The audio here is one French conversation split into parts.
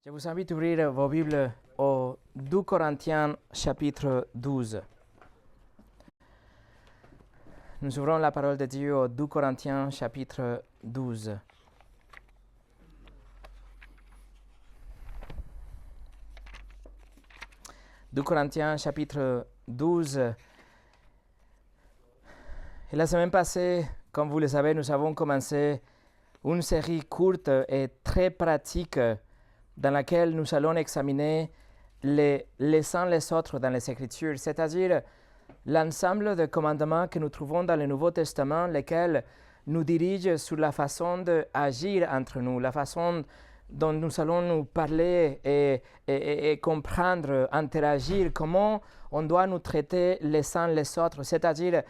Je vous invite à ouvrir vos Bibles au 2 Corinthiens chapitre 12. Nous ouvrons la parole de Dieu au 2 Corinthiens chapitre 12. « 2 Corinthiens chapitre 12. Et la semaine passée, comme vous le savez, nous avons commencé une série courte et très pratique dans laquelle nous allons examiner les uns les autres dans les Écritures, c'est-à-dire l'ensemble de commandements que nous trouvons dans le Nouveau Testament, lesquels nous dirigent sur la façon d'agir entre nous, la façon dont nous allons nous parler et comprendre, interagir, comment on doit nous traiter les uns les autres, c'est-à-dire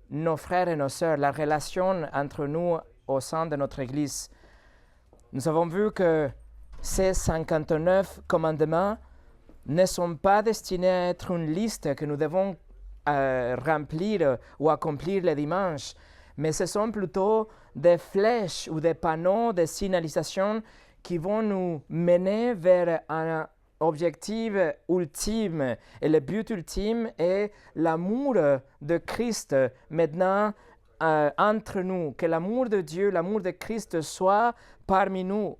nos frères et nos sœurs, la relation entre nous au sein de notre Église. Nous avons vu que ces 59 commandements ne sont pas destinés à être une liste que nous devons remplir ou accomplir le dimanche, mais ce sont plutôt des flèches ou des panneaux de signalisation qui vont nous mener vers un objectif ultime. Et le but ultime est l'amour de Christ maintenant entre nous, que l'amour de Dieu, l'amour de Christ soit parmi nous.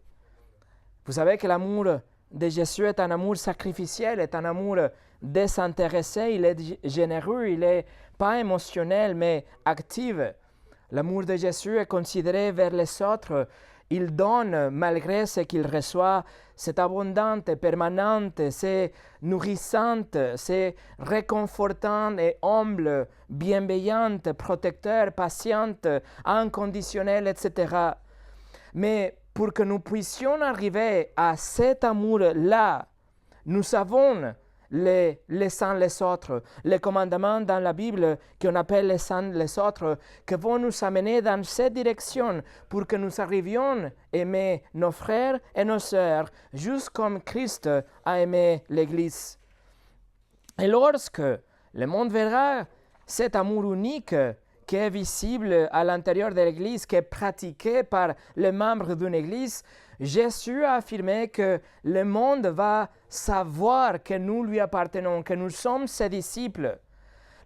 Vous savez que l'amour de Jésus est un amour sacrificiel, est un amour désintéressé, il est généreux, il n'est pas émotionnel, mais actif. L'amour de Jésus est considéré vers les autres. Il donne malgré ce qu'il reçoit. C'est abondant, permanent, c'est nourrissant, c'est réconfortant et humble, bienveillant, protecteur, patient, inconditionnel, etc. Mais pour que nous puissions arriver à cet amour-là, nous avons les uns les autres, les commandements dans la Bible qu'on appelle les uns les autres, qui vont nous amener dans cette direction pour que nous arrivions à aimer nos frères et nos sœurs, juste comme Christ a aimé l'Église. Et lorsque le monde verra cet amour unique qui est visible à l'intérieur de l'Église, qui est pratiqué par les membres d'une Église, Jésus a affirmé que le monde va savoir que nous lui appartenons, que nous sommes ses disciples.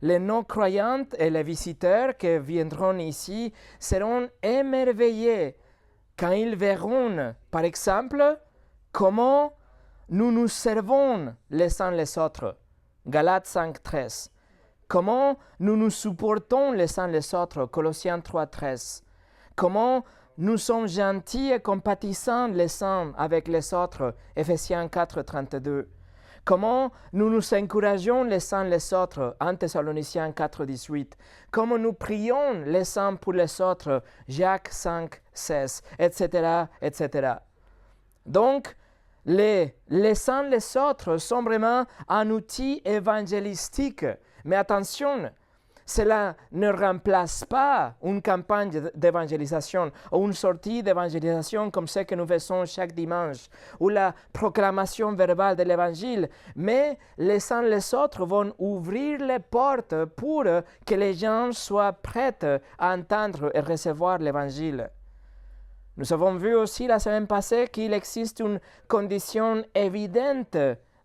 Les non-croyants et les visiteurs qui viendront ici seront émerveillés quand ils verront, par exemple, comment nous nous servons les uns les autres. Galates 5.13. Comment nous nous supportons les uns les autres, Colossiens 3.13. Comment nous sommes gentils et compatissants les uns avec les autres, Ephésiens 4.32. Comment nous nous encourageons les uns les autres, 1 Thessaloniciens 4.18. Comment nous prions les uns pour les autres, Jacques 5.16, etc., etc. Donc, les uns les autres sont vraiment un outil évangélistique. Mais attention, cela ne remplace pas une campagne d'évangélisation ou une sortie d'évangélisation comme ce que nous faisons chaque dimanche ou la proclamation verbale de l'Évangile. Mais les uns les autres vont ouvrir les portes pour que les gens soient prêts à entendre et recevoir l'Évangile. Nous avons vu aussi la semaine passée qu'il existe une condition évidente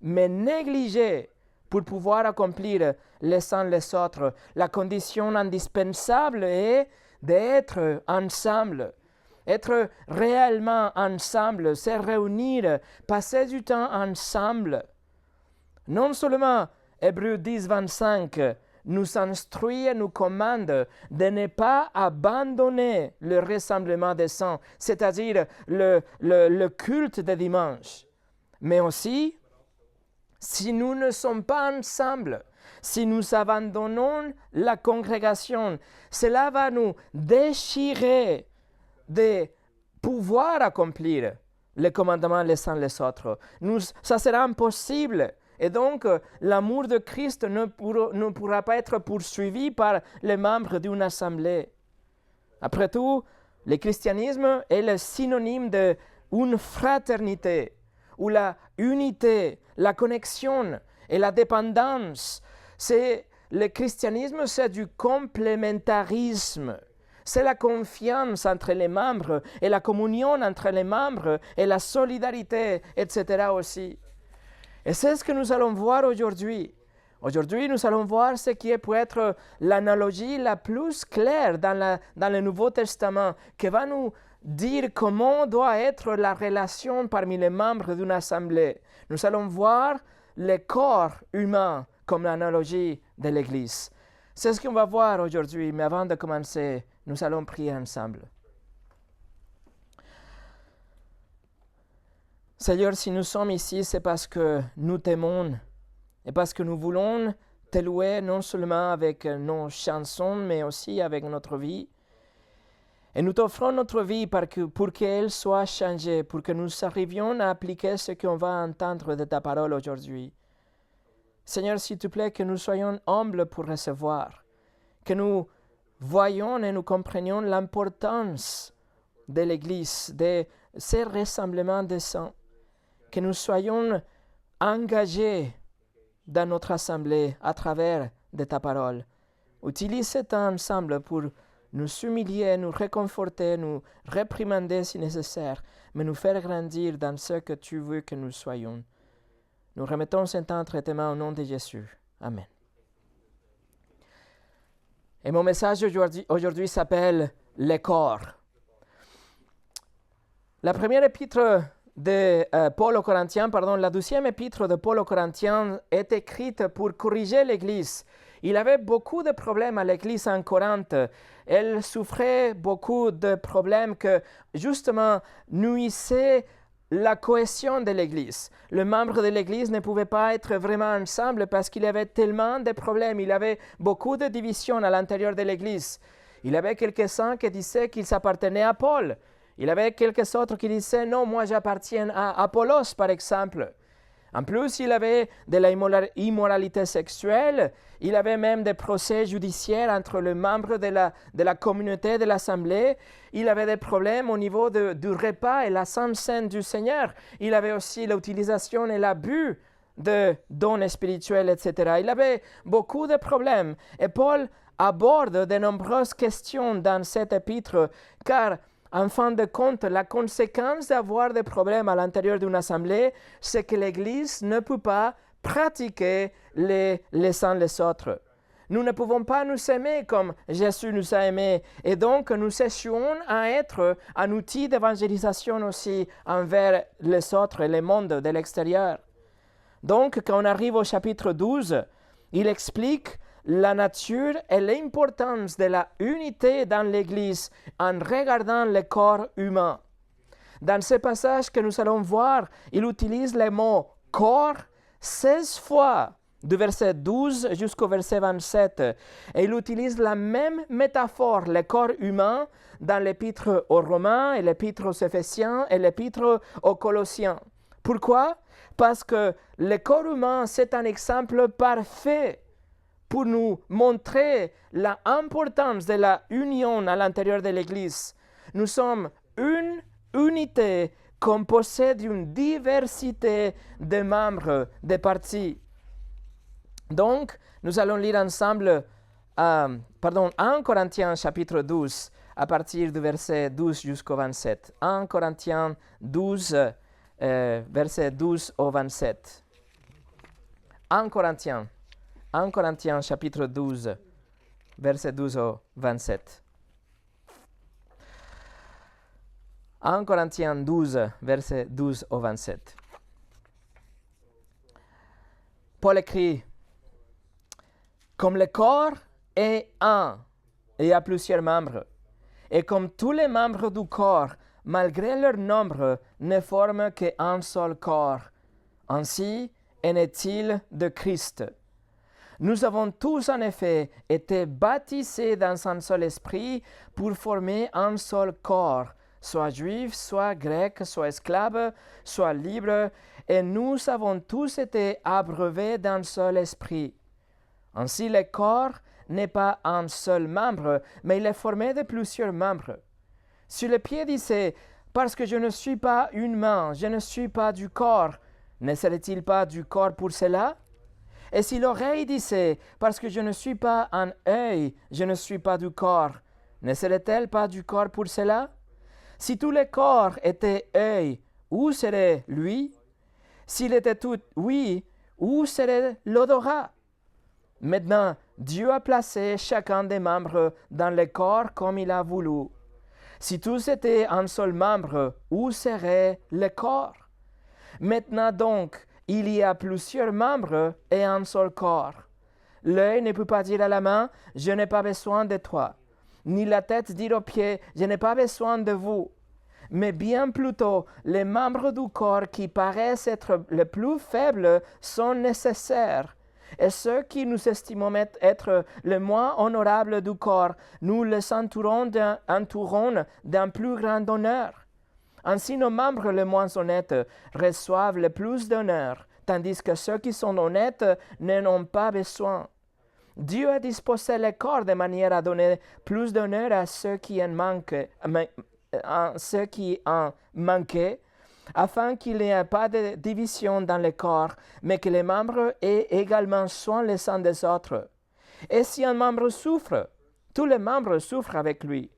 mais négligée pour pouvoir accomplir les uns les autres. La condition indispensable est d'être ensemble, être réellement ensemble, se réunir, passer du temps ensemble. Non seulement Hébreux 10, 25 nous instruit et nous commande de ne pas abandonner le rassemblement des saints, c'est-à-dire le culte de dimanche, mais aussi si nous ne sommes pas ensemble, si nous abandonnons la congrégation, cela va nous déchirer de pouvoir accomplir les commandements les uns les autres. Ça sera impossible. Et donc, l'amour de Christ ne pourra pas être poursuivi par les membres d'une assemblée. Après tout, le christianisme est le synonyme d'une fraternité, où la unité, la connexion et la dépendance, le christianisme, c'est du complémentarisme. C'est la confiance entre les membres et la communion entre les membres et la solidarité, etc. aussi. Et c'est ce que nous allons voir aujourd'hui. Aujourd'hui, nous allons voir ce qui peut être l'analogie la plus claire dans le Nouveau Testament, qui va nous dire comment doit être la relation parmi les membres d'une assemblée. Nous allons voir le corps humain comme l'analogie de l'Église. C'est ce qu'on va voir aujourd'hui, mais avant de commencer, nous allons prier ensemble. Seigneur, si nous sommes ici, c'est parce que nous t'aimons et parce que nous voulons te louer non seulement avec nos chansons, mais aussi avec notre vie. Et nous t'offrons notre vie pour qu'elle soit changée, pour que nous arrivions à appliquer ce qu'on va entendre de ta parole aujourd'hui. Seigneur, s'il te plaît, que nous soyons humbles pour recevoir, que nous voyions et nous comprenions l'importance de l'Église, de ces rassemblements des saints, que nous soyons engagés dans notre assemblée à travers de ta parole. Utilise ce temps ensemble pour nous humilier, nous réconforter, nous réprimander si nécessaire, mais nous faire grandir dans ce que tu veux que nous soyons. Nous remettons ce temps entre tes mains au nom de Jésus. Amen. Et mon message aujourd'hui s'appelle « Le corps ». La première épître de Paul aux Corinthiens, la deuxième épître de Paul aux Corinthiens est écrite pour corriger l'Église. Il avait beaucoup de problèmes à l'Église en Corinthe. Elle souffrait beaucoup de problèmes que, justement, nuisaient la cohésion de l'Église. Les membres de l'Église ne pouvaient pas être vraiment ensemble parce qu'il y avait tellement de problèmes. Il y avait beaucoup de divisions à l'intérieur de l'Église. Il y avait quelques-uns qui disaient qu'ils appartenaient à Paul. Il y avait quelques autres qui disaient « Non, moi j'appartiens à Apollos, par exemple ». En plus, il y avait de l'immoralité sexuelle, il y avait même des procès judiciaires entre les membres de la communauté de l'Assemblée, il y avait des problèmes au niveau du repas et la Sainte Seine du Seigneur, il y avait aussi l'utilisation et l'abus de dons spirituels, etc. Il y avait beaucoup de problèmes. Et Paul aborde de nombreuses questions dans cet épître, car en fin de compte, la conséquence d'avoir des problèmes à l'intérieur d'une assemblée, c'est que l'Église ne peut pas pratiquer les uns les autres. Nous ne pouvons pas nous aimer comme Jésus nous a aimés, et donc nous échouons à être un outil d'évangélisation aussi envers les autres et le monde de l'extérieur. Donc, quand on arrive au chapitre 12, il explique la nature et l'importance de la unité dans l'Église en regardant le corps humain. Dans ce passage que nous allons voir, il utilise le mot « corps » 16 fois, du verset 12 jusqu'au verset 27. Et il utilise la même métaphore, le corps humain, dans l'épître aux Romains, et l'épître aux Éphésiens, et l'épître aux Colossiens. Pourquoi? Parce que le corps humain, c'est un exemple parfait pour nous montrer l'importance de la union à l'intérieur de l'Église. Nous sommes une unité composée d'une diversité de membres, de parties. Donc, nous allons lire ensemble 1 Corinthiens chapitre 12, à partir du verset 12 jusqu'au 27. 1 Corinthiens 12, verset 12 au 27. 1 Corinthiens chapitre 12, verset 12 au 27. 1 Corinthiens 12, verset 12 au 27. Paul écrit « Comme le corps est un et a plusieurs membres, et comme tous les membres du corps, malgré leur nombre, ne forment qu'un seul corps, ainsi en est-il de Christ. Nous avons tous en effet été baptisés dans un seul esprit pour former un seul corps, soit juif, soit grec, soit esclave, soit libre, et nous avons tous été abreuvés d'un seul esprit. Ainsi le corps n'est pas un seul membre, mais il est formé de plusieurs membres. Si le pied disait « Parce que je ne suis pas une main, je ne suis pas du corps », ne serait-il pas du corps pour cela? Et si l'oreille disait « Parce que je ne suis pas un œil, je ne suis pas du corps », ne serait-elle pas du corps pour cela? Si tous les corps étaient œil, où serait lui? S'il était tout oui, où serait l'odorat? Maintenant, Dieu a placé chacun des membres dans le corps comme il a voulu. Si tous étaient un seul membre, où serait le corps? Maintenant donc, il y a plusieurs membres et un seul corps. L'œil ne peut pas dire à la main, « Je n'ai pas besoin de toi », ni la tête dire aux pieds, « Je n'ai pas besoin de vous ». Mais bien plutôt, les membres du corps qui paraissent être les plus faibles sont nécessaires. Et ceux qui nous estimons être les moins honorables du corps, nous les entourons d'un plus grand honneur. Ainsi, nos membres les moins honnêtes reçoivent le plus d'honneur, tandis que ceux qui sont honnêtes n'en ont pas besoin. Dieu a disposé le corps de manière à donner plus d'honneur à ceux qui en manquaient, afin qu'il n'y ait pas de division dans le corps, mais que les membres aient également soin les uns des autres. Et si un membre souffre, tous les membres souffrent avec lui.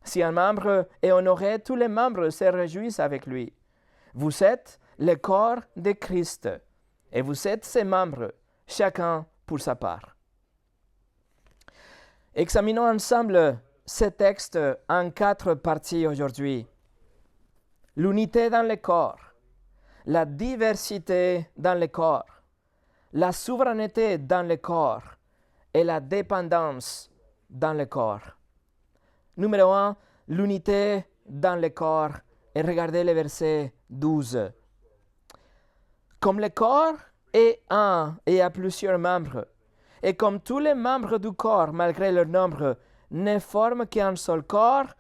Si un membre est honoré, tous les membres se réjouissent avec lui. Vous êtes le corps de Christ, et vous êtes ses membres, chacun pour sa part. Examinons ensemble ce texte en 4 parties aujourd'hui. L'unité dans le corps, la diversité dans le corps, la souveraineté dans le corps et la dépendance dans le corps. Numéro 1, l'unité dans le corps. Et regardez le verset 12. Comme le corps est un et a plusieurs membres, et comme tous les membres du corps, malgré leur nombre, ne forment qu'un seul corps,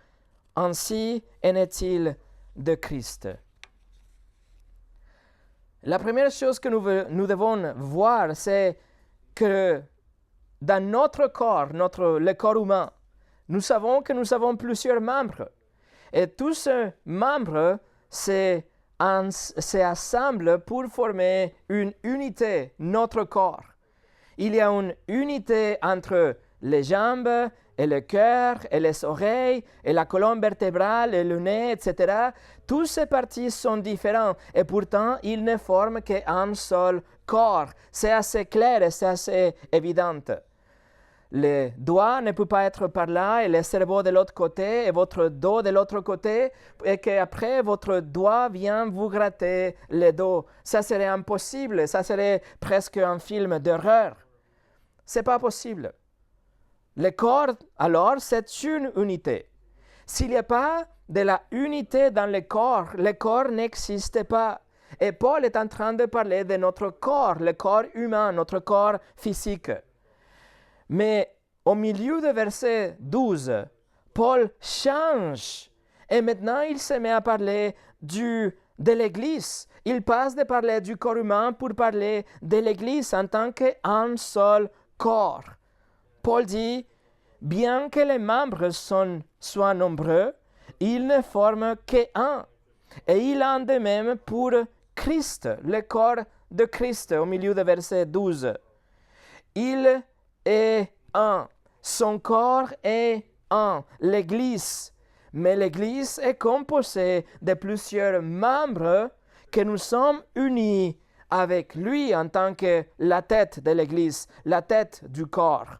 ainsi en est-il de Christ. La première chose que nous devons voir, c'est que dans notre corps, le corps humain, nous savons que nous avons plusieurs membres. Et tous ces membres s'assemblent pour former une unité, notre corps. Il y a une unité entre les jambes et le cœur et les oreilles et la colonne vertébrale et le nez, etc. Toutes ces parties sont différentes et pourtant ils ne forment qu'un seul corps. C'est assez clair et c'est assez évident. Le doigt ne peut pas être par là et le cerveau de l'autre côté et votre dos de l'autre côté et qu'après votre doigt vient vous gratter le dos. Ça serait impossible, ça serait presque un film d'horreur. C'est pas possible. Le corps, alors, c'est une unité. S'il n'y a pas de la unité dans le corps n'existe pas. Et Paul est en train de parler de notre corps, le corps humain, notre corps physique. Mais au milieu du verset 12, Paul change. Et maintenant, il se met à parler de l'Église. Il passe de parler du corps humain pour parler de l'Église en tant qu'un seul corps. Paul dit, bien que les membres soient nombreux, ils ne forment qu'un. Et il en est de même pour Christ, le corps de Christ, au milieu du verset 12. Il est un. Son corps est un, l'Église. Mais l'Église est composée de plusieurs membres que nous sommes unis avec lui en tant que la tête de l'Église, la tête du corps.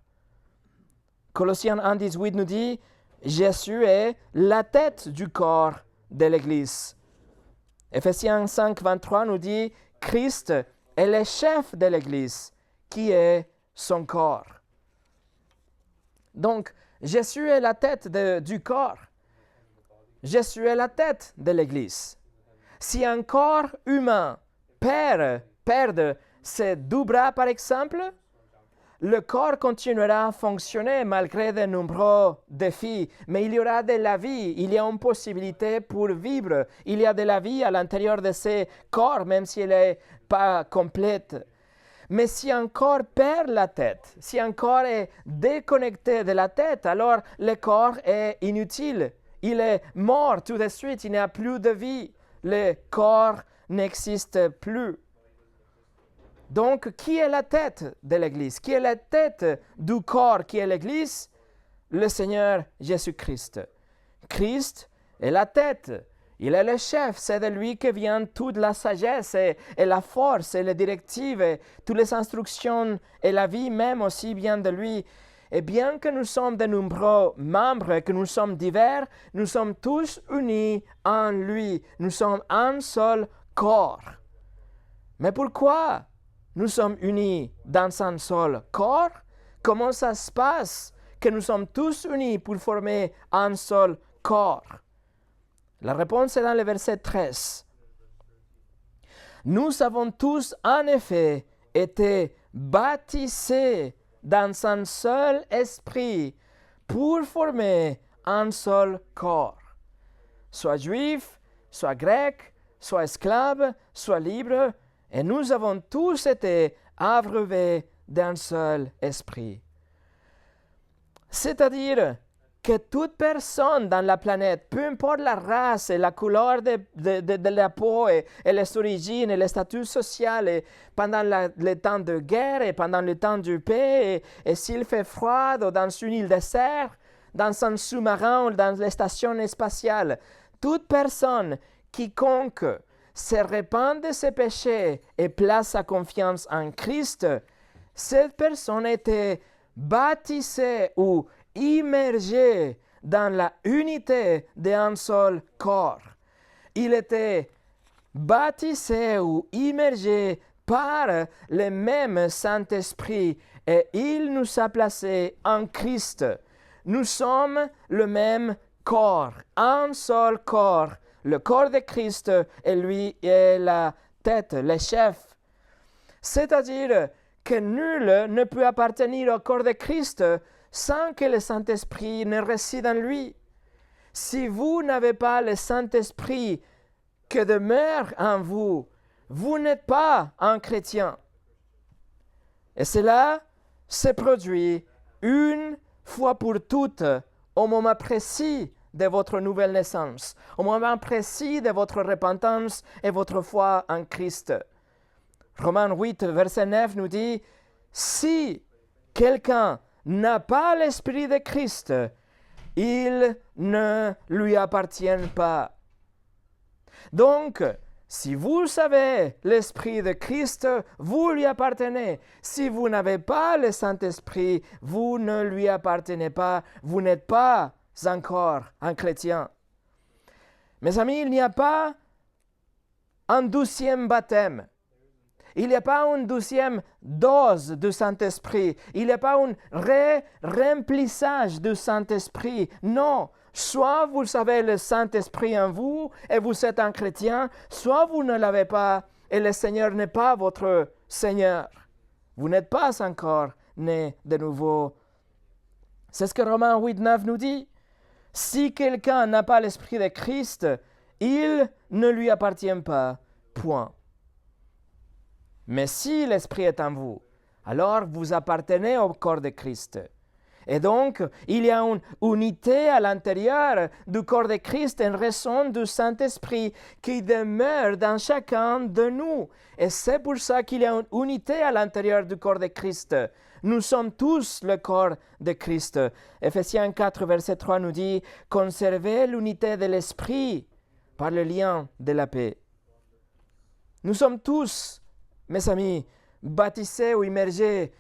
Colossiens 1,18 nous dit « Jésus est la tête du corps de l'Église ». Ephésiens 5,23 nous dit « Christ est le chef de l'Église, qui est son corps ». Donc, Jésus est la tête du corps. Jésus est la tête de l'Église. Si un corps humain perd ses 2 bras, par exemple, le corps continuera à fonctionner malgré de nombreux défis, mais il y aura de la vie, il y a une possibilité pour vivre, il y a de la vie à l'intérieur de ce corps, même s'il n'est pas complète. Mais si un corps perd la tête, si un corps est déconnecté de la tête, alors le corps est inutile, il est mort tout de suite, il n'y a plus de vie, le corps n'existe plus. Donc, qui est la tête de l'Église? Qui est la tête du corps qui est l'Église? le Seigneur Jésus-Christ. Christ est la tête, il est le chef, c'est de lui que vient toute la sagesse et la force et les directives et toutes les instructions et la vie même aussi vient de lui. Et bien que nous sommes de nombreux membres et que nous sommes divers, nous sommes tous unis en lui. Nous sommes un seul corps. Mais pourquoi nous sommes unis dans un seul corps? Comment ça se passe que nous sommes tous unis pour former un seul corps? La réponse est dans le verset 13. Nous avons tous en effet été baptisés dans un seul esprit pour former un seul corps. Soit juif, soit grec, soit esclave, soit libre, et nous avons tous été abreuvés d'un seul esprit. C'est-à-dire que toute personne dans la planète, peu importe la race et la couleur de la peau et les origines et le statut social, et pendant le temps de guerre et pendant le temps de paix, et s'il fait froid ou dans une île déserte, dans un sous-marin ou dans les stations spatiales, toute personne, quiconque se repent de ses péchés et place sa confiance en Christ, cette personne était baptisée ou immergé dans la unité d'un seul corps. Il était baptisé ou immergé par le même Saint-Esprit et il nous a placés en Christ. Nous sommes le même corps, un seul corps. Le corps de Christ et lui est la tête, le chef. C'est-à-dire que nul ne peut appartenir au corps de Christ sans que le Saint-Esprit ne réside en lui. Si vous n'avez pas le Saint-Esprit qui demeure en vous, vous n'êtes pas un chrétien. Et cela se produit une fois pour toutes au moment précis de votre nouvelle naissance, au moment précis de votre repentance et votre foi en Christ. Romains 8, verset 9 nous dit, « Si quelqu'un n'a pas l'Esprit de Christ, il ne lui appartient pas. » Donc, si vous avez l'Esprit de Christ, vous lui appartenez. Si vous n'avez pas le Saint-Esprit, vous ne lui appartenez pas. Vous n'êtes pas encore un chrétien. Mes amis, il n'y a pas un 12e baptême. Il n'y a pas une 12e dose du Saint-Esprit. Il n'y a pas un remplissage du Saint-Esprit. Non. Soit vous avez le Saint-Esprit en vous et vous êtes un chrétien, soit vous ne l'avez pas et le Seigneur n'est pas votre Seigneur. Vous n'êtes pas encore né de nouveau. C'est ce que Romains 8, 9 nous dit. Si quelqu'un n'a pas l'Esprit de Christ, il ne lui appartient pas. Point. Mais si l'Esprit est en vous, alors vous appartenez au corps de Christ. Et donc, il y a une unité à l'intérieur du corps de Christ en raison du Saint-Esprit qui demeure dans chacun de nous. Et c'est pour ça qu'il y a une unité à l'intérieur du corps de Christ. Nous sommes tous le corps de Christ. Ephésiens 4, verset 3 nous dit « Conservez l'unité de l'Esprit par le lien de la paix. » Nous sommes tous, mes amis, baptisés ou immergés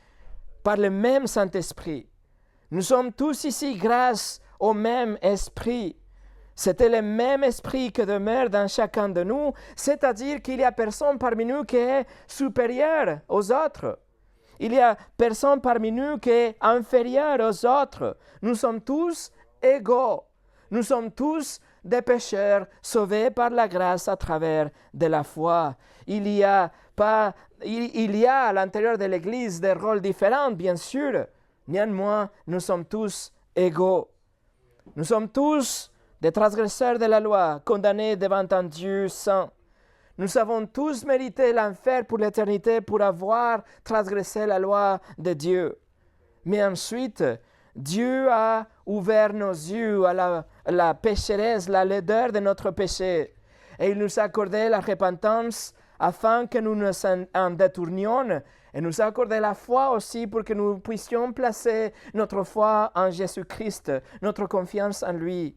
par le même Saint-Esprit. Nous sommes tous ici grâce au même esprit. C'était le même esprit qui demeure dans chacun de nous, c'est-à-dire qu'il y a personne parmi nous qui est supérieur aux autres. Il y a personne parmi nous qui est inférieur aux autres. Nous sommes tous égaux. Nous sommes tous des pécheurs sauvés par la grâce à travers de la foi. Il y a à l'intérieur de l'Église des rôles différents, bien sûr. Néanmoins, nous sommes tous égaux. Nous sommes tous des transgresseurs de la loi, condamnés devant un Dieu saint. Nous avons tous mérité l'enfer pour l'éternité pour avoir transgressé la loi de Dieu. Mais ensuite, Dieu a ouvert nos yeux à la pécheresse, la laideur de notre péché. Et il nous a accordé la repentance afin que nous nous en détournions et nous accorder la foi aussi pour que nous puissions placer notre foi en Jésus-Christ, notre confiance en lui.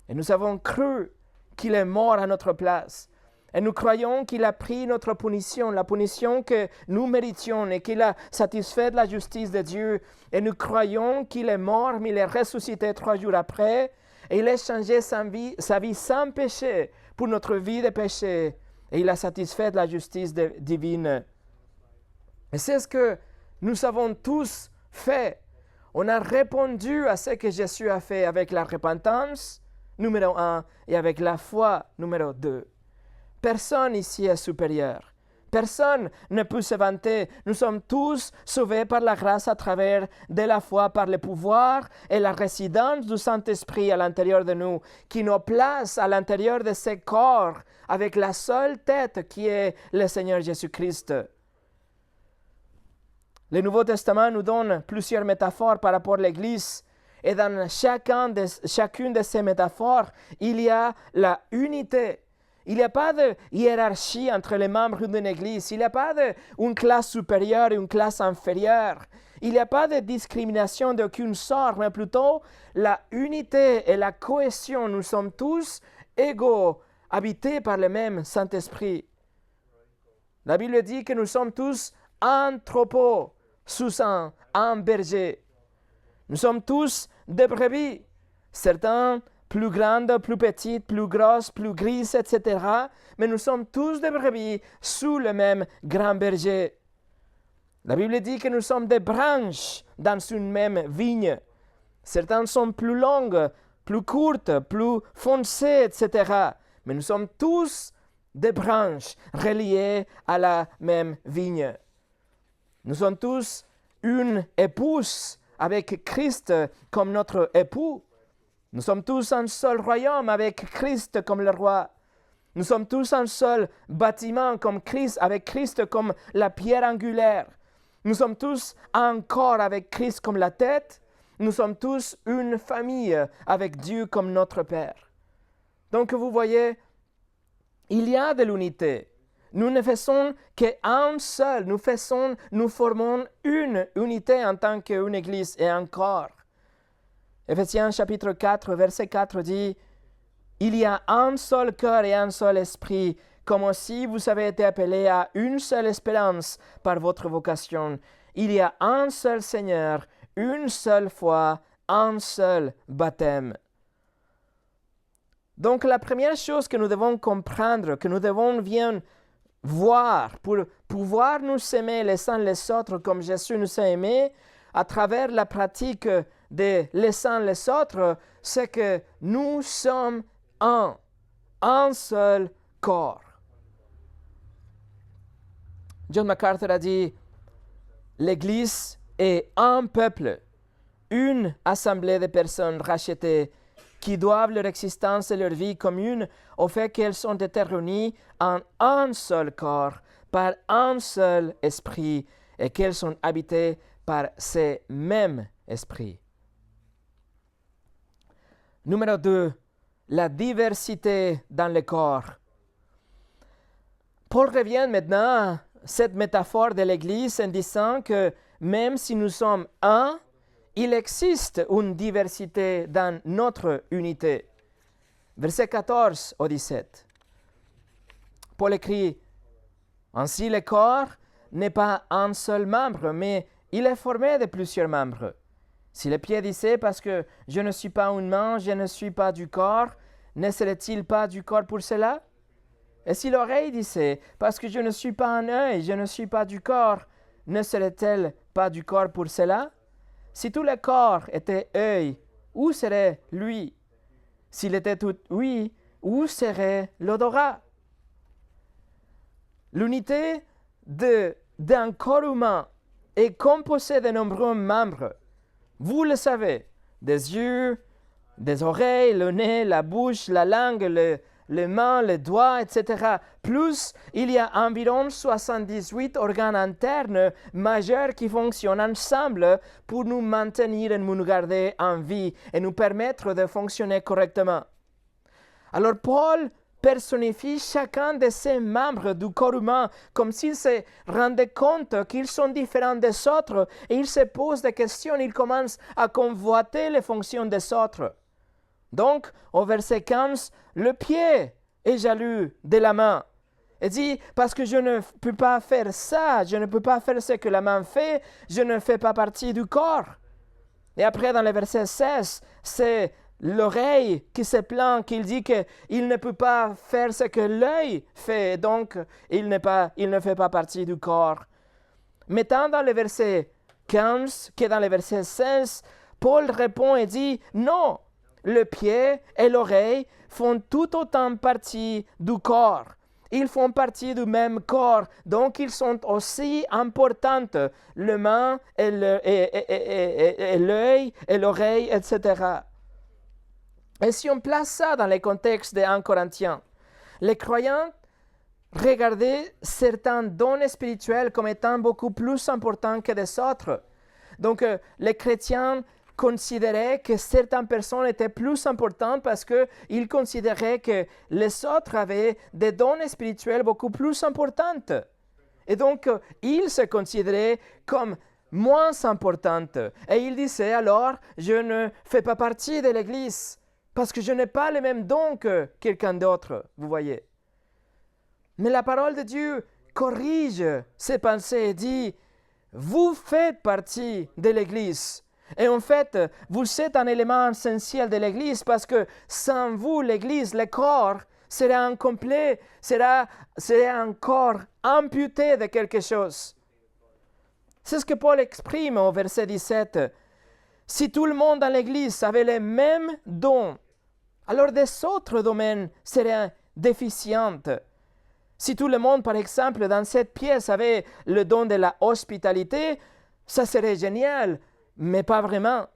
Et nous avons cru qu'il est mort à notre place. Et nous croyons qu'il a pris notre punition, la punition que nous méritions et qu'il a satisfait de la justice de Dieu. Et nous croyons qu'il est mort, mais il est ressuscité 3 jours après. Et il a changé sa vie sans péché pour notre vie de péché. Et il a satisfait de la justice divine. Et c'est ce que nous avons tous fait. On a répondu à ce que Jésus a fait avec la repentance, numéro 1, et avec la foi, numéro 2. Personne ici est supérieur. Personne ne peut se vanter. Nous sommes tous sauvés par la grâce à travers de la foi, par le pouvoir et la résidence du Saint-Esprit à l'intérieur de nous, qui nous place à l'intérieur de ce corps avec la seule tête qui est le Seigneur Jésus-Christ. Le Nouveau Testament nous donne plusieurs métaphores par rapport à l'Église. Et dans chacune de ces métaphores, il y a la unité. Il n'y a pas de hiérarchie entre les membres d'une église. Il n'y a pas une classe supérieure et une classe inférieure. Il n'y a pas de discrimination d'aucune sorte, mais plutôt la unité et la cohésion. Nous sommes tous égaux, habités par le même Saint-Esprit. La Bible dit que nous sommes tous un troupeau sous un berger. Nous sommes tous des brebis. Certains plus grandes, plus petites, plus grosses, plus grises, etc. Mais nous sommes tous des brebis sous le même grand berger. La Bible dit que nous sommes des branches dans une même vigne. Certaines sont plus longues, plus courtes, plus foncées, etc. Mais nous sommes tous des branches reliées à la même vigne. Nous sommes tous une épouse avec Christ comme notre époux. Nous sommes tous un seul royaume avec Christ comme le roi. Nous sommes tous un seul bâtiment comme Christ, avec Christ comme la pierre angulaire. Nous sommes tous un corps avec Christ comme la tête. Nous sommes tous une famille avec Dieu comme notre Père. Donc vous voyez, il y a de l'unité. Nous ne faisons qu'un seul. Nous formons une unité en tant qu'une église et un corps. Éphésiens chapitre 4, verset 4 dit « Il y a un seul cœur et un seul esprit, comme aussi vous avez été appelés à une seule espérance par votre vocation. Il y a un seul Seigneur, une seule foi, un seul baptême. » Donc la première chose que nous devons comprendre, que nous devons bien voir pour pouvoir nous aimer les uns les autres comme Jésus nous a aimés, à travers la pratique de les uns les autres, c'est que nous sommes un seul corps. John MacArthur a dit, l'Église est un peuple, une assemblée de personnes rachetées qui doivent leur existence et leur vie commune au fait qu'elles ont été réunies en un seul corps, par un seul esprit, et qu'elles sont habitées par ces mêmes esprits. Numéro 2, la diversité dans le corps. Paul revient maintenant à cette métaphore de l'Église en disant que même si nous sommes un, il existe une diversité dans notre unité. Verset 14 au 17. Paul écrit, « Ainsi le corps n'est pas un seul membre, mais il est formé de plusieurs membres. Si le pied disait, parce que je ne suis pas une main, je ne suis pas du corps, ne serait-il pas du corps pour cela? Et si l'oreille disait, parce que je ne suis pas un œil, je ne suis pas du corps, ne serait-elle pas du corps pour cela? Si tout le corps était œil, où serait lui? S'il était tout ouïe, où serait l'odorat? » L'unité d'un corps humain est composée de nombreux membres. Vous le savez, des yeux, des oreilles, le nez, la bouche, la langue, les mains, les doigts, etc. Plus, il y a environ 78 organes internes majeurs qui fonctionnent ensemble pour nous maintenir et nous garder en vie et nous permettre de fonctionner correctement. Alors Paul personnifie chacun de ces membres du corps humain comme s'il se rendait compte qu'ils sont différents des autres et il se pose des questions, il commence à convoiter les fonctions des autres. Donc, au verset 15, le pied est jaloux de la main. Il dit, parce que je ne peux pas faire ça, je ne peux pas faire ce que la main fait, je ne fais pas partie du corps. Et après, dans le verset 16, c'est l'oreille qui se plaint, qu'il dit qu'il ne peut pas faire ce que l'œil fait, donc il ne fait pas partie du corps. Mais tant dans le verset 15 que dans le verset 16, Paul répond et dit, non, le pied et l'oreille font tout autant partie du corps. Ils font partie du même corps, donc ils sont aussi importantes, le main et l'œil et l'oreille, etc. Et si on place ça dans le contexte de 1 Corinthiens, les croyants regardaient certains dons spirituels comme étant beaucoup plus importants que les autres. Donc les chrétiens considéraient que certaines personnes étaient plus importantes parce qu'ils considéraient que les autres avaient des dons spirituels beaucoup plus importants. Et donc, ils se considéraient comme moins importantes. Et ils disaient alors, je ne fais pas partie de l'Église parce que je n'ai pas les mêmes dons que quelqu'un d'autre, vous voyez. Mais la parole de Dieu corrige ces pensées et dit, vous faites partie de l'Église. Et en fait, vous êtes un élément essentiel de l'Église parce que sans vous, l'Église, le corps, serait incomplet, serait encore amputé de quelque chose. C'est ce que Paul exprime au verset 17. Si tout le monde dans l'Église avait les mêmes dons, alors des autres domaines seraient déficients. Si tout le monde, par exemple, dans cette pièce avait le don de la hospitalité, ça serait génial. Mais pas vraiment.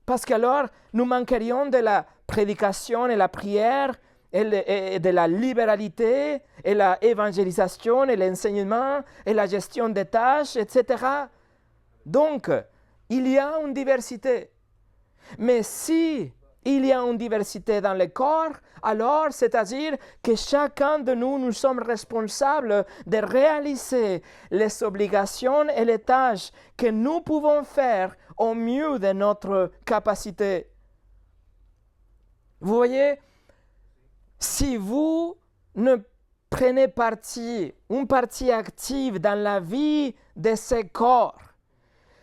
Parce qu'alors, nous manquerions de la prédication et la prière, et de la libéralité, et la évangélisation, et l'enseignement, et la gestion des tâches, etc. Donc, il y a une diversité. Mais si il y a une diversité dans le corps, alors, c'est-à-dire que chacun de nous, nous sommes responsables de réaliser les obligations et les tâches que nous pouvons faire au mieux de notre capacité. Vous voyez, si vous ne prenez une partie active dans la vie de ce corps,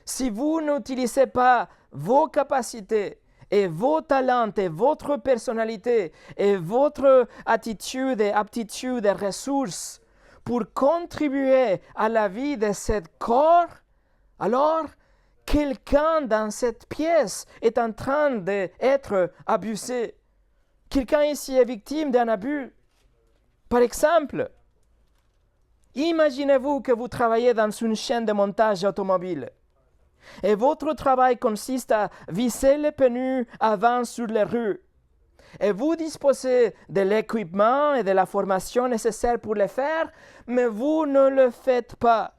si vous n'utilisez pas vos capacités, et vos talents, et votre personnalité, et votre attitude, et aptitude, et ressources pour contribuer à la vie de ce corps, alors quelqu'un dans cette pièce est en train d'être abusé. Quelqu'un ici est victime d'un abus. Par exemple, imaginez-vous que vous travaillez dans une chaîne de montage automobile. Et votre travail consiste à visser les pneus avant sur les roues. Et vous disposez de l'équipement et de la formation nécessaire pour le faire, mais vous ne le faites pas.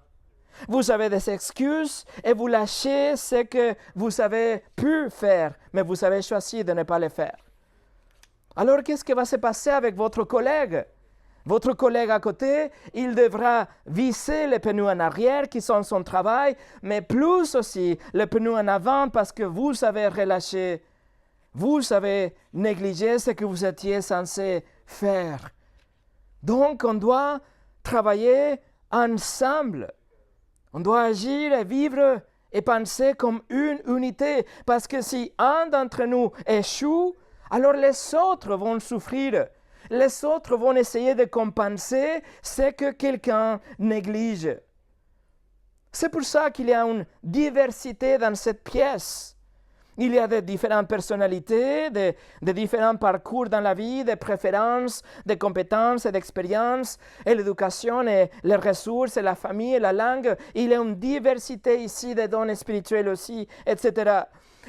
Vous avez des excuses et vous lâchez ce que vous avez pu faire, mais vous avez choisi de ne pas le faire. Alors, qu'est-ce qui va se passer avec votre collègue? Votre collègue à côté, il devra visser les pneus en arrière qui sont son travail, mais plus aussi les pneus en avant parce que vous avez relâché, vous avez négligé ce que vous étiez censé faire. Donc, on doit travailler ensemble. On doit agir et vivre et penser comme une unité parce que si un d'entre nous échoue, alors les autres vont souffrir. Les autres vont essayer de compenser ce que quelqu'un néglige. C'est pour ça qu'il y a une diversité dans cette pièce. Il y a de différentes personnalités, de différents parcours dans la vie, des préférences, des compétences et d'expériences, et l'éducation et les ressources, et la famille et la langue. Il y a une diversité ici des dons spirituels aussi, etc.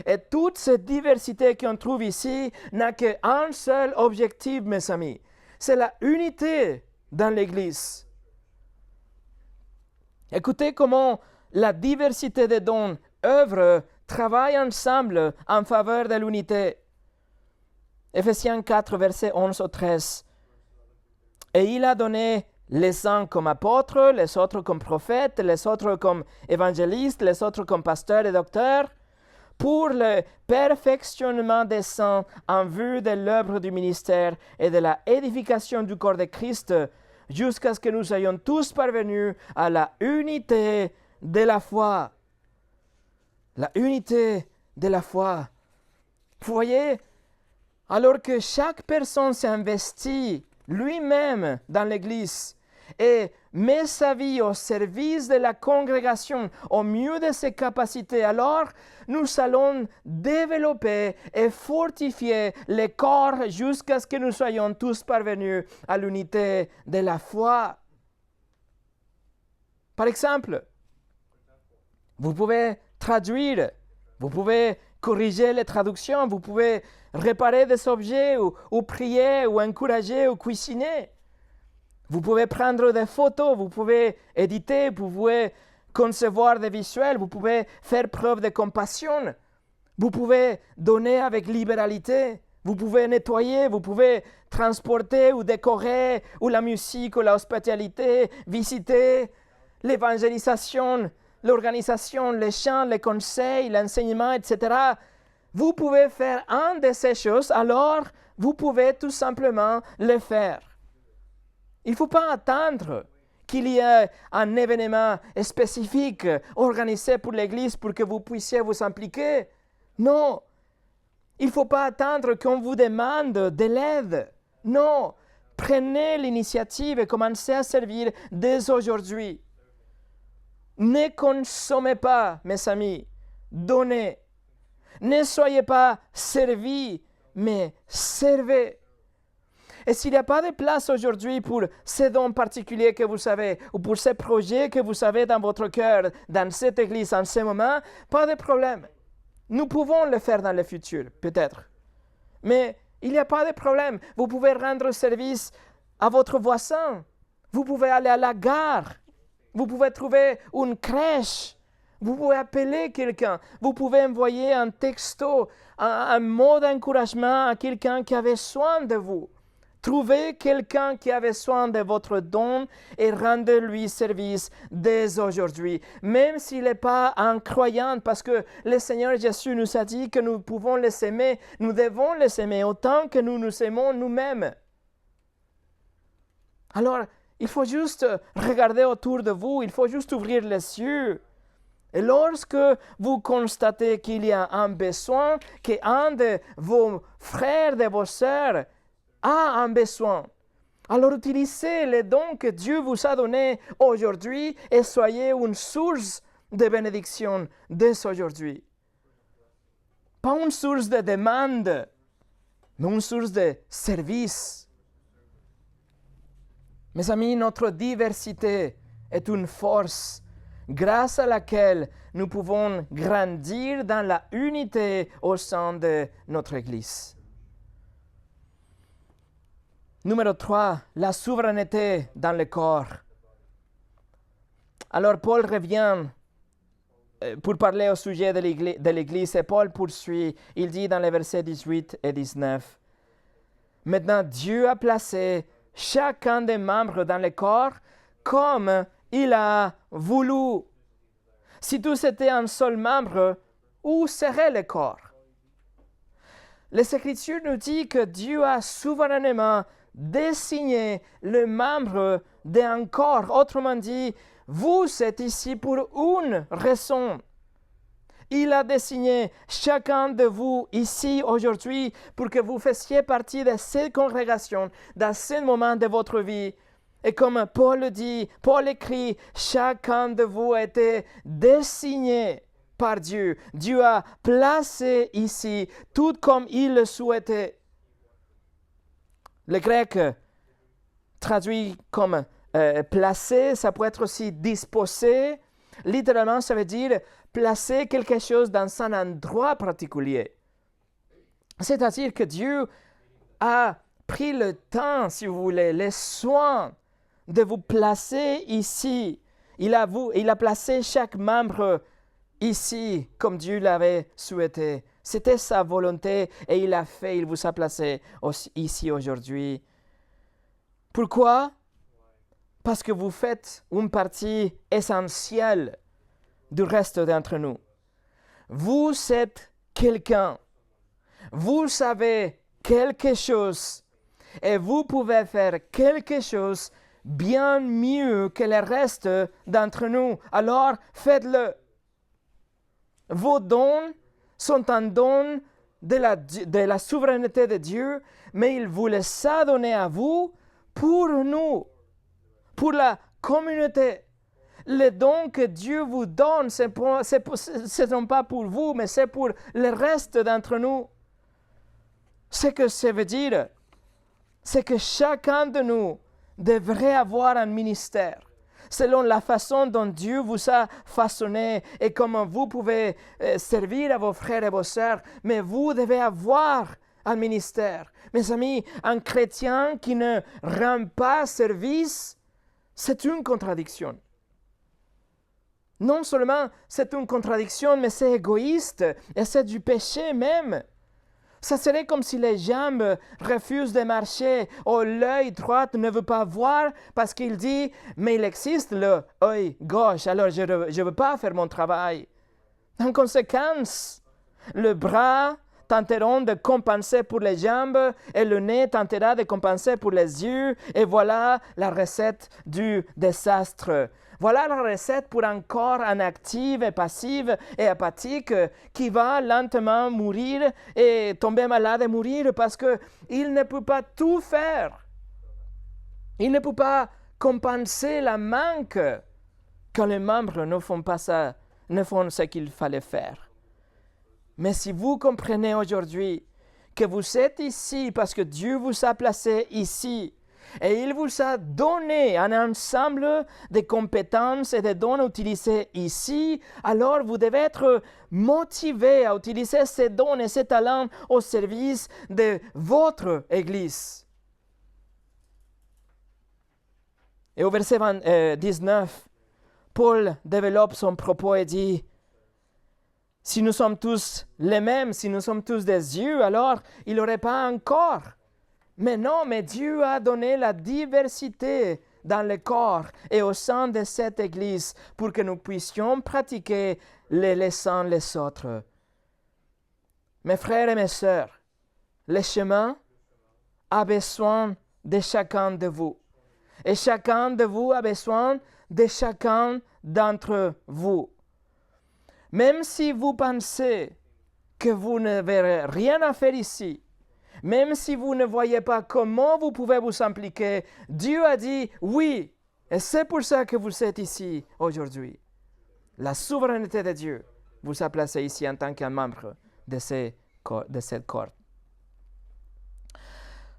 Et toute cette diversité qu'on trouve ici n'a qu'un seul objectif, mes amis. C'est la unité dans l'Église. Écoutez comment la diversité des dons œuvre, travaille ensemble en faveur de l'unité. Éphésiens 4, versets 11 au 13. Et il a donné les uns comme apôtres, les autres comme prophètes, les autres comme évangélistes, les autres comme pasteurs et docteurs, pour le perfectionnement des saints en vue de l'œuvre du ministère et de la édification du corps de Christ, jusqu'à ce que nous soyons tous parvenus à la unité de la foi. La unité de la foi. Vous voyez, alors que chaque personne s'investit lui-même dans l'Église et met sa vie au service de la congrégation au mieux de ses capacités, alors nous allons développer et fortifier le corps jusqu'à ce que nous soyons tous parvenus à l'unité de la foi. Par exemple, vous pouvez traduire, vous pouvez corriger les traductions, vous pouvez réparer des objets ou prier ou encourager ou cuisiner. Vous pouvez prendre des photos, vous pouvez éditer, vous pouvez concevoir des visuels, vous pouvez faire preuve de compassion, vous pouvez donner avec libéralité, vous pouvez nettoyer, vous pouvez transporter ou décorer, ou la musique ou l'hospitalité, visiter, l'évangélisation, l'organisation, les chants, les conseils, l'enseignement, etc. Vous pouvez faire un de ces choses, alors vous pouvez tout simplement le faire. Il ne faut pas attendre qu'il y ait un événement spécifique organisé pour l'Église pour que vous puissiez vous impliquer. Non, il ne faut pas attendre qu'on vous demande de l'aide. Non, prenez l'initiative et commencez à servir dès aujourd'hui. Ne consommez pas, mes amis, donnez. Ne soyez pas servis, mais servez. Et s'il n'y a pas de place aujourd'hui pour ces dons particuliers que vous savez, ou pour ces projets que vous avez dans votre cœur, dans cette église, en ce moment, pas de problème. Nous pouvons le faire dans le futur, peut-être. Mais il n'y a pas de problème. Vous pouvez rendre service à votre voisin. Vous pouvez aller à la gare. Vous pouvez trouver une crèche. Vous pouvez appeler quelqu'un. Vous pouvez envoyer un texto, un mot d'encouragement à quelqu'un qui avait soin de vous. Trouvez quelqu'un qui avait soin de votre don et rendez-lui service dès aujourd'hui. Même s'il n'est pas un croyant, parce que le Seigneur Jésus nous a dit que nous pouvons les aimer, nous devons les aimer autant que nous nous aimons nous-mêmes. Alors, il faut juste regarder autour de vous, il faut juste ouvrir les yeux. Et lorsque vous constatez qu'il y a un besoin, qu'un de vos frères, de vos sœurs, a un besoin, alors utilisez les dons que Dieu vous a donnés aujourd'hui et soyez une source de bénédiction dès aujourd'hui. Pas une source de demande, mais une source de service. Mes amis, notre diversité est une force grâce à laquelle nous pouvons grandir dans la unité au sein de notre Église. Numéro 3, la souveraineté dans le corps. Alors Paul revient pour parler au sujet de l'Église et Paul poursuit. Il dit dans les versets 18 et 19, « Maintenant Dieu a placé chacun des membres dans le corps comme il a voulu. Si tous étaient un seul membre, où serait le corps? » Les Écritures nous disent que Dieu a souverainement désigné le membre d'un corps. Autrement dit, vous êtes ici pour une raison. Il a désigné chacun de vous ici aujourd'hui pour que vous fassiez partie de cette congrégation dans ce moment de votre vie. Et comme Paul le dit, Paul écrit, chacun de vous a été désigné par Dieu. Dieu a placé ici tout comme il le souhaitait. Le grec traduit comme placer, ça peut être aussi disposer. Littéralement, ça veut dire placer quelque chose dans un endroit particulier. C'est-à-dire que Dieu a pris le temps, si vous voulez, les soins de vous placer ici. Il a placé chaque membre ici, comme Dieu l'avait souhaité. C'était sa volonté et il l'a fait, il vous a placé ici aujourd'hui Pourquoi? Parce que vous faites une partie essentielle du reste d'entre nous. Vous êtes quelqu'un. Vous savez quelque chose et vous pouvez faire quelque chose bien mieux que le reste d'entre nous. Alors, faites-le. Vos dons sont un don de la souveraineté de Dieu, mais il vous les a donnés à vous pour nous, pour la communauté. Les dons que Dieu vous donne, ce ne sont pas pour vous, mais c'est pour le reste d'entre nous. Ce que ça veut dire, c'est que chacun de nous devrait avoir un ministère, selon la façon dont Dieu vous a façonné et comment vous pouvez servir à vos frères et vos sœurs, mais vous devez avoir un ministère. Mes amis, un chrétien qui ne rend pas service, c'est une contradiction. Non seulement c'est une contradiction, mais c'est égoïste et c'est du péché même. Ça serait comme si les jambes refusent de marcher ou l'œil droit ne veut pas voir parce qu'il dit « mais il existe l'œil gauche, alors je ne veux pas faire mon travail ». En conséquence, le bras tenteront de compenser pour les jambes et le nez tentera de compenser pour les yeux et voilà la recette du désastre. Voilà la recette pour un corps inactif et passif et apathique qui va lentement mourir et tomber malade et mourir parce qu'il ne peut pas tout faire. Il ne peut pas compenser la manque quand les membres ne font ce qu'il fallait faire. Mais si vous comprenez aujourd'hui que vous êtes ici parce que Dieu vous a placé ici, et il vous a donné un ensemble de compétences et de dons à utiliser ici, alors vous devez être motivé à utiliser ces dons et ces talents au service de votre Église. Et au verset 19, Paul développe son propos et dit « Si nous sommes tous les mêmes, si nous sommes tous des yeux, alors il n'y aurait pas un corps. » Mais non, mais Dieu a donné la diversité dans le corps et au sein de cette Église pour que nous puissions pratiquer les uns les autres. Mes frères et mes sœurs, le chemin a besoin de chacun de vous. Et chacun de vous a besoin de chacun d'entre vous. Même si vous pensez que vous n'avez rien à faire ici, même si vous ne voyez pas comment vous pouvez vous impliquer, Dieu a dit oui. Et c'est pour ça que vous êtes ici aujourd'hui. La souveraineté de Dieu vous a placé ici en tant qu'un membre de cette corps.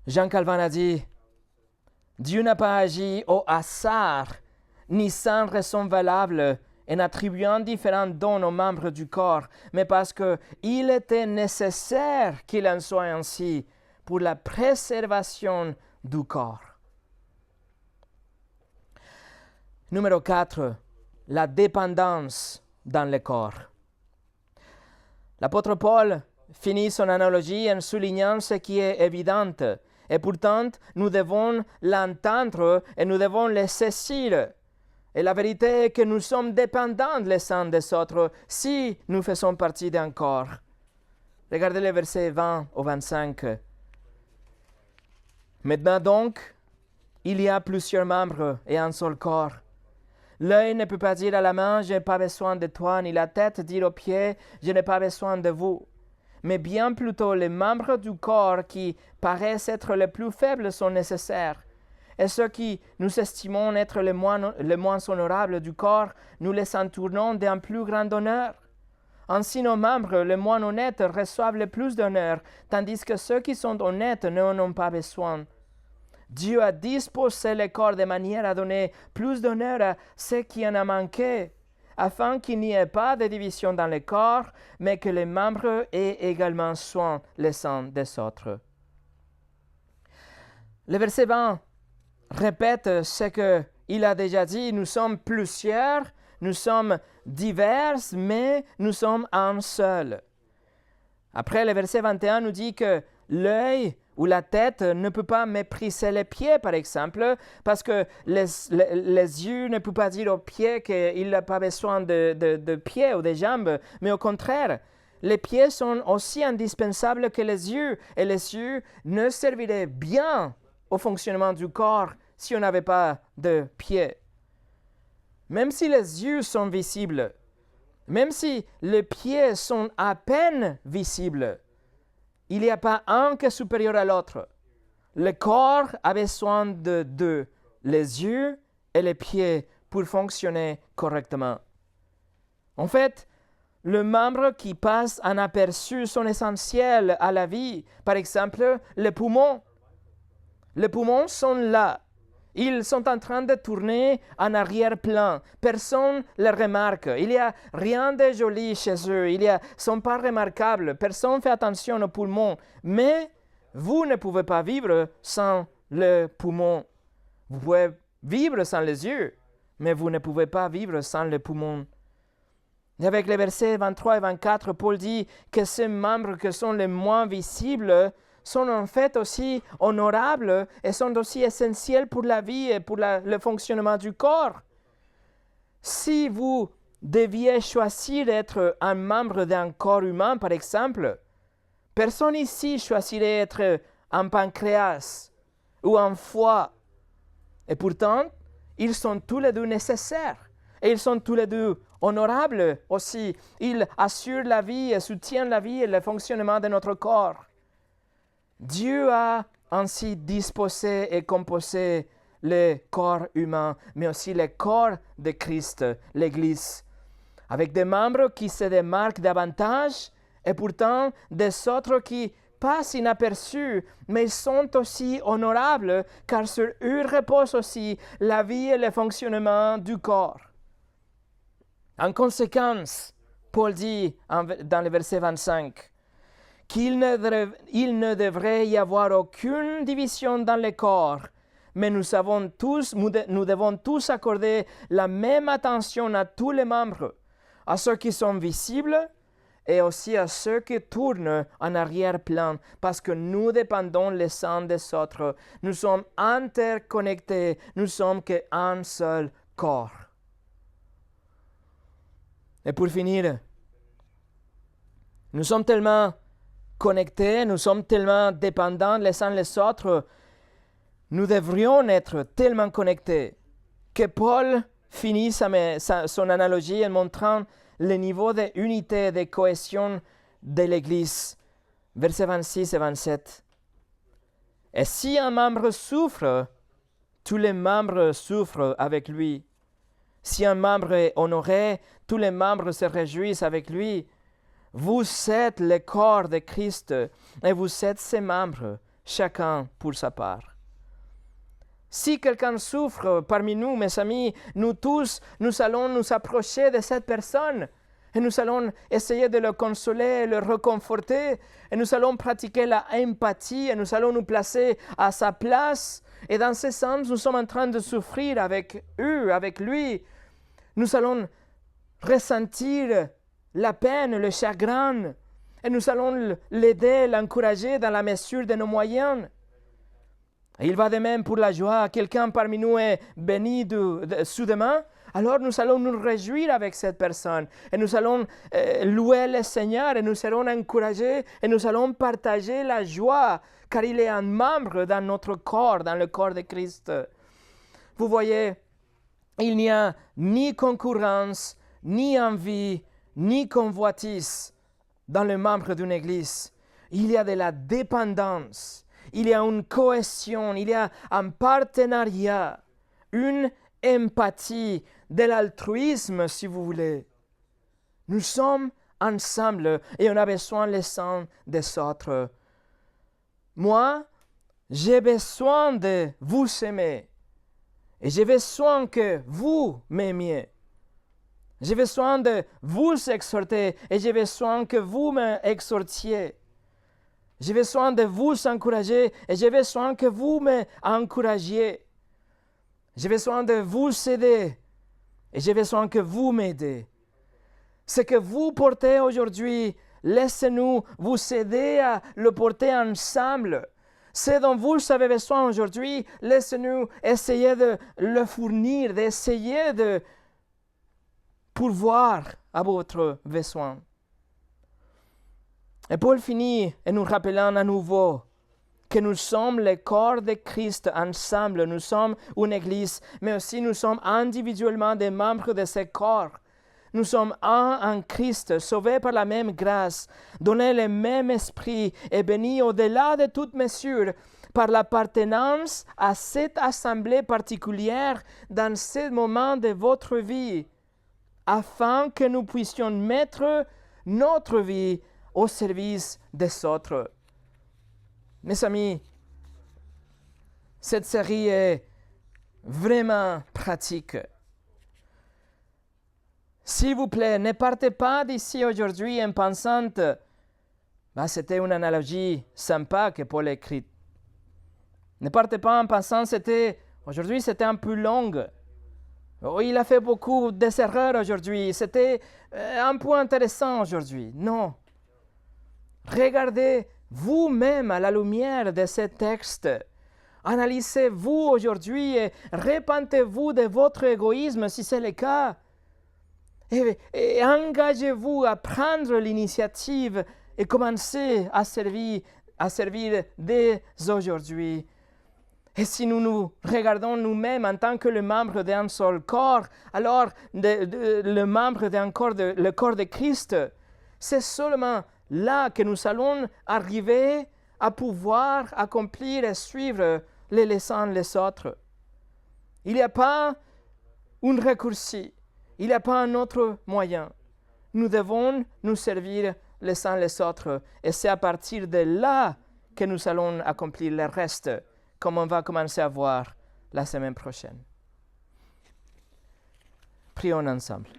Jean Calvin a dit, Dieu n'a pas agi au hasard, ni sans raison valable, en attribuant différents dons aux membres du corps, mais parce qu'il était nécessaire qu'il en soit ainsi pour la préservation du corps. Numéro 4, la dépendance dans le corps. L'apôtre Paul finit son analogie en soulignant ce qui est évident, et pourtant nous devons l'entendre et nous devons le saisir. Et la vérité est que nous sommes dépendants les uns des autres si nous faisons partie d'un corps. Regardez les versets 20 au 25. Maintenant donc, il y a plusieurs membres et un seul corps. L'œil ne peut pas dire à la main, je n'ai pas besoin de toi, ni la tête dire aux pieds, je n'ai pas besoin de vous. Mais bien plutôt les membres du corps qui paraissent être les plus faibles sont nécessaires. Et ceux qui nous estimons être les moins honorables du corps, nous les entournons d'un plus grand honneur. Ainsi, nos membres les moins honnêtes reçoivent le plus d'honneur, tandis que ceux qui sont honnêtes n'en ont pas besoin. Dieu a disposé le corps de manière à donner plus d'honneur à ceux qui en ont manqué, afin qu'il n'y ait pas de division dans le corps, mais que les membres aient également soin les uns des autres. Le verset 20 répète ce qu'il a déjà dit, nous sommes plusieurs, nous sommes divers, mais nous sommes un seul. Après, le verset 21 nous dit que l'œil ou la tête ne peut pas mépriser les pieds, par exemple, parce que les yeux ne peuvent pas dire aux pieds qu'il n'a pas besoin de pieds ou de jambes, mais au contraire, les pieds sont aussi indispensables que les yeux, et les yeux ne serviraient bien au fonctionnement du corps si on n'avait pas de pieds. Même si les yeux sont visibles, même si les pieds sont à peine visibles, il n'y a pas un qui est supérieur à l'autre. Le corps a besoin de deux, les yeux et les pieds, pour fonctionner correctement. En fait, les membres qui passent inaperçus sont essentiels à la vie. Par exemple, les poumons. Les poumons sont là. Ils sont en train de tourner en arrière-plan. Personne ne les remarque. Il n'y a rien de joli chez eux. Ils ne sont pas remarquables. Personne ne fait attention aux poumons. Mais vous ne pouvez pas vivre sans les poumons. Vous pouvez vivre sans les yeux, mais vous ne pouvez pas vivre sans les poumons. Et avec les versets 23 et 24, Paul dit que ces membres qui sont les moins visibles sont en fait aussi honorables et sont aussi essentiels pour la vie et pour le fonctionnement du corps. Si vous deviez choisir d'être un membre d'un corps humain, par exemple, personne ici choisirait d'être un pancréas ou un foie. Et pourtant, ils sont tous les deux nécessaires. Et ils sont tous les deux honorables aussi. Ils assurent la vie et soutiennent la vie et le fonctionnement de notre corps. Dieu a ainsi disposé et composé le corps humain, mais aussi le corps de Christ, l'Église, avec des membres qui se démarquent davantage et pourtant des autres qui passent inaperçus, mais sont aussi honorables, car sur eux repose aussi la vie et le fonctionnement du corps. En conséquence, Paul dit dans le verset 25, qu'il ne devrait y avoir aucune division dans le corps, mais nous devons tous accorder la même attention à tous les membres, à ceux qui sont visibles et aussi à ceux qui tournent en arrière-plan, parce que nous dépendons les uns des autres. Nous sommes interconnectés, nous sommes qu'un seul corps. Et pour finir, nous sommes tellement connectés, nous sommes tellement dépendants les uns les autres, nous devrions être tellement connectés que Paul finit son analogie en montrant le niveau d'unité et de cohésion de l'Église. Versets 26 et 27. Et si un membre souffre, tous les membres souffrent avec lui. Si un membre est honoré, tous les membres se réjouissent avec lui. Vous êtes le corps de Christ et vous êtes ses membres, chacun pour sa part. Si quelqu'un souffre parmi nous, mes amis, nous tous, nous allons nous approcher de cette personne et nous allons essayer de le consoler, le réconforter et nous allons pratiquer la empathie et nous allons nous placer à sa place. Et dans ce sens, nous sommes en train de souffrir avec eux, avec lui. Nous allons ressentir la peine, le chagrin, et nous allons l'aider, l'encourager dans la mesure de nos moyens. Et il va de même pour la joie. Quelqu'un parmi nous est béni soudainement, alors nous allons nous réjouir avec cette personne, et nous allons louer le Seigneur, et nous serons encouragés, et nous allons partager la joie, car il est un membre dans notre corps, dans le corps de Christ. Vous voyez, il n'y a ni concurrence, ni envie, ni convoitise dans les membres d'une Église. Il y a de la dépendance, il y a une cohésion, il y a un partenariat, une empathie, de l'altruisme si vous voulez. Nous sommes ensemble et on a besoin les uns des autres. Moi, j'ai besoin de vous aimer et j'ai besoin que vous m'aimiez. J'ai besoin de vous exhorter et j'ai besoin que vous m'exhortiez. J'ai besoin de vous encourager et j'ai besoin que vous m'encouragiez. J'ai besoin de vous aider et j'ai besoin que vous m'aidez. Ce que vous portez aujourd'hui, laissez-nous vous aider à le porter ensemble. Ce dont vous avez besoin aujourd'hui, laissez-nous essayer de le fournir, d'essayer de pourvoir à votre besoin. Et Paul finit en nous rappelant à nouveau que nous sommes le corps de Christ ensemble. Nous sommes une église, mais aussi nous sommes individuellement des membres de ce corps. Nous sommes un en Christ, sauvés par la même grâce, donnés le même esprit et bénis au-delà de toute mesure par l'appartenance à cette assemblée particulière dans ce moment de votre vie, afin que nous puissions mettre notre vie au service des autres. Mes amis, cette série est vraiment pratique. S'il vous plaît, ne partez pas d'ici aujourd'hui en pensant c'était une analogie sympa que Paul a écrite. Ne partez pas en pensant aujourd'hui c'était un peu long. Oh, il a fait beaucoup d'erreurs aujourd'hui. C'était un peu intéressant aujourd'hui. Non. Regardez vous-même à la lumière de ce texte. Analysez-vous aujourd'hui et repentez-vous de votre égoïsme si c'est le cas. Et engagez-vous à prendre l'initiative et commencez à servir dès aujourd'hui. Et si nous nous regardons nous-mêmes en tant que le membre d'un seul corps, alors le membre d'un corps, le corps de Christ, c'est seulement là que nous allons arriver à pouvoir accomplir et suivre les leçons les autres. Il n'y a pas un raccourci, il n'y a pas un autre moyen. Nous devons nous servir les uns les autres et c'est à partir de là que nous allons accomplir le reste, comme on va commencer à voir la semaine prochaine. Prions ensemble.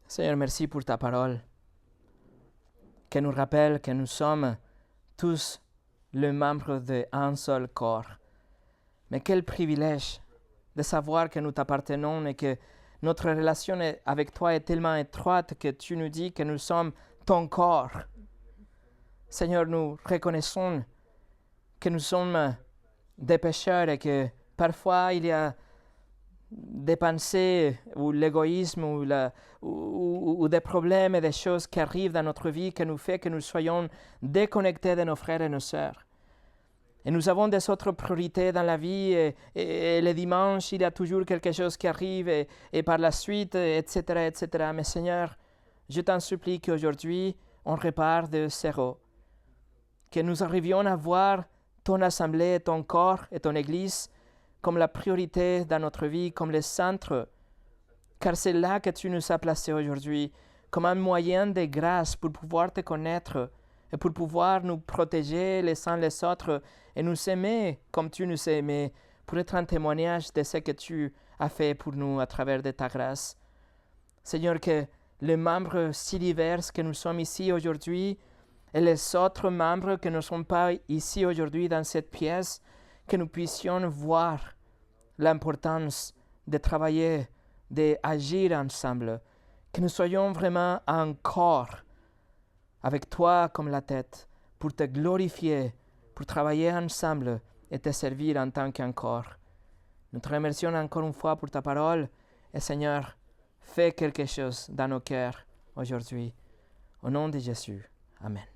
Seigneur, merci pour ta parole, qui nous rappelle que nous sommes tous les membres d'un seul corps. Mais quel privilège de savoir que nous t'appartenons et que notre relation avec toi est tellement étroite que tu nous dis que nous sommes ton corps. Seigneur, nous reconnaissons que nous sommes des pécheurs et que parfois il y a des pensées ou l'égoïsme ou des problèmes et des choses qui arrivent dans notre vie qui nous fait que nous soyons déconnectés de nos frères et nos sœurs. Et nous avons des autres priorités dans la vie et le dimanche, il y a toujours quelque chose qui arrive et par la suite, etc., etc. Mais Seigneur, je t'en supplie qu'aujourd'hui, on repart de zéro. Que nous arrivions à voir ton assemblée, ton corps et ton église comme la priorité dans notre vie, comme le centre, car c'est là que tu nous as placés aujourd'hui, comme un moyen de grâce pour pouvoir te connaître et pour pouvoir nous protéger les uns les autres et nous aimer comme tu nous as aimés, pour être un témoignage de ce que tu as fait pour nous à travers de ta grâce. Seigneur, que les membres si divers que nous sommes ici aujourd'hui et les autres membres qui ne sont pas ici aujourd'hui dans cette pièce, que nous puissions voir l'importance de travailler, d'agir ensemble, que nous soyons vraiment un corps avec toi comme la tête, pour te glorifier, pour travailler ensemble et te servir en tant qu'un corps. Nous te remercions encore une fois pour ta parole et Seigneur, fais quelque chose dans nos cœurs aujourd'hui. Au nom de Jésus. Amen.